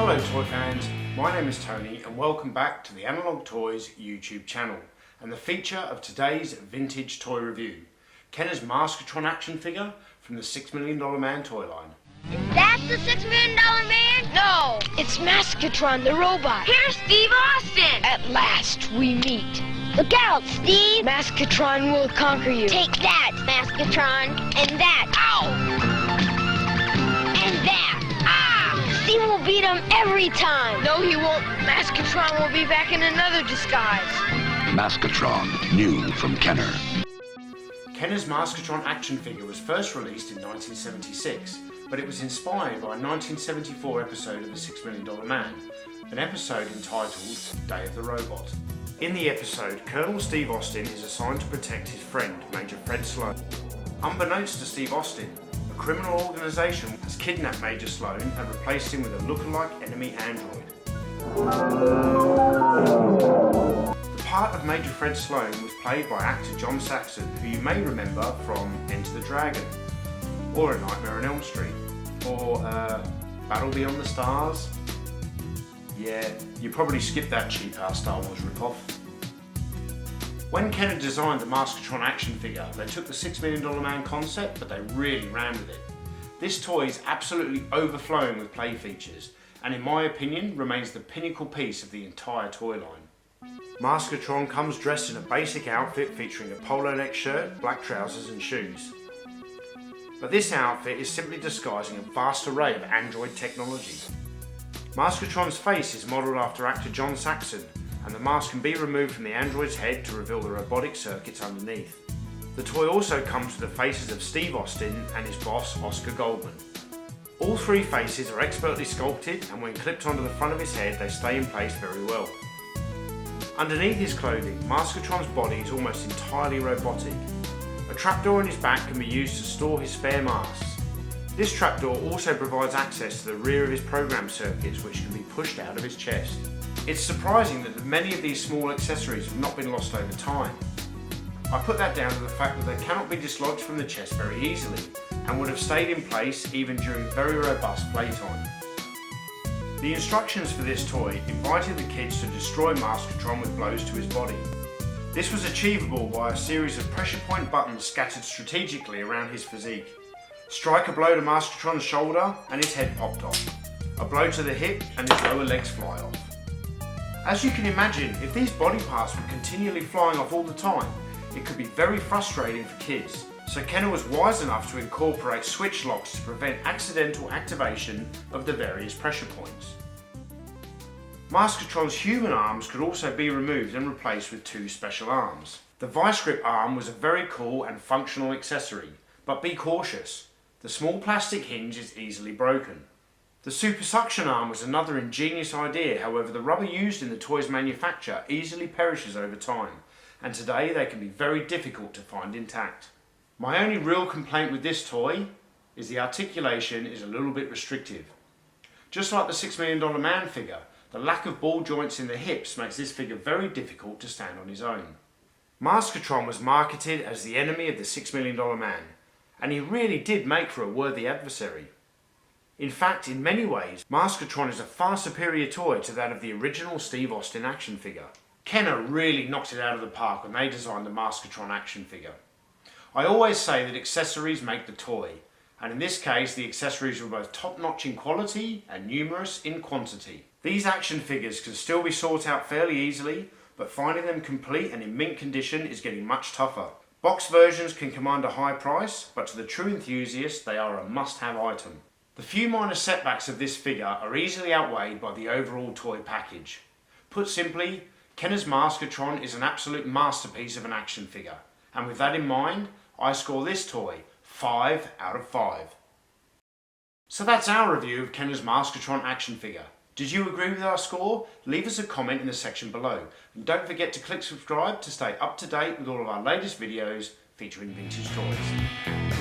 Hello toy fans, my name is Tony and welcome back to the Analog Toys YouTube channel and the feature of today's vintage toy review, Kenner's Maskatron action figure from the $6 Million Man toy line. Is that the $6 Million Man? No, it's Maskatron the robot. Here's Steve Austin. At last we meet. Look out, Steve. Maskatron will conquer you. Take that, Maskatron. And that. Ow! And that. Ah! Steve will beat him every time. No, he won't. Maskatron will be back in another disguise. Maskatron, new from Kenner. Kenner's Maskatron action figure was first released in 1976, but it was inspired by a 1974 episode of The $6 Million Man, an episode entitled Day of the Robot. In the episode, Colonel Steve Austin is assigned to protect his friend, Major Fred Sloan. Unbeknownst to Steve Austin, a criminal organisation has kidnapped Major Sloan and replaced him with a look-alike enemy android. The part of Major Fred Sloan was played by actor John Saxon, who you may remember from Enter the Dragon, or A Nightmare on Elm Street, or Battle Beyond the Stars. Yeah, you probably skipped that cheap-ass Star Wars ripoff. When Kenner designed the Maskatron action figure, they took the $6 Million Man concept, but they really ran with it. This toy is absolutely overflowing with play features, and in my opinion, remains the pinnacle piece of the entire toy line. Maskatron comes dressed in a basic outfit featuring a polo neck shirt, black trousers and shoes. But this outfit is simply disguising a vast array of android technology. Maskatron's face is modelled after actor John Saxon, and the mask can be removed from the android's head to reveal the robotic circuits underneath. The toy also comes with the faces of Steve Austin and his boss Oscar Goldman. All three faces are expertly sculpted, and when clipped onto the front of his head they stay in place very well. Underneath his clothing, Maskatron's body is almost entirely robotic. A trapdoor in his back can be used to store his spare masks. This trapdoor also provides access to the rear of his program circuits, which can be pushed out of his chest. It's surprising that many of these small accessories have not been lost over time. I put that down to the fact that they cannot be dislodged from the chest very easily and would have stayed in place even during very robust playtime. The instructions for this toy invited the kids to destroy Maskatron with blows to his body. This was achievable by a series of pressure point buttons scattered strategically around his physique. Strike a blow to Maskatron's shoulder and his head popped off. A blow to the hip and his lower legs fly off. As you can imagine, if these body parts were continually flying off all the time, it could be very frustrating for kids. So Kenner was wise enough to incorporate switch locks to prevent accidental activation of the various pressure points. Maskatron's human arms could also be removed and replaced with two special arms. The vice grip arm was a very cool and functional accessory, but be cautious. The small plastic hinge is easily broken. The super suction arm was another ingenious idea, however the rubber used in the toy's manufacture easily perishes over time, and today they can be very difficult to find intact. My only real complaint with this toy is the articulation is a little bit restrictive. Just like the $6 Million Man figure, the lack of ball joints in the hips makes this figure very difficult to stand on his own. Maskatron was marketed as the enemy of the $6 Million Man, and he really did make for a worthy adversary. In fact, in many ways, Maskatron is a far superior toy to that of the original Steve Austin action figure. Kenner really knocked it out of the park when they designed the Maskatron action figure. I always say that accessories make the toy, and in this case the accessories were both top-notch in quality and numerous in quantity. These action figures can still be sought out fairly easily, but finding them complete and in mint condition is getting much tougher. Box versions can command a high price, but to the true enthusiast they are a must-have item. The few minor setbacks of this figure are easily outweighed by the overall toy package. Put simply, Kenner's Maskatron is an absolute masterpiece of an action figure, and with that in mind, I score this toy 5 out of 5. So that's our review of Kenner's Maskatron action figure. Did you agree with our score? Leave us a comment in the section below, and don't forget to click subscribe to stay up to date with all of our latest videos featuring vintage toys.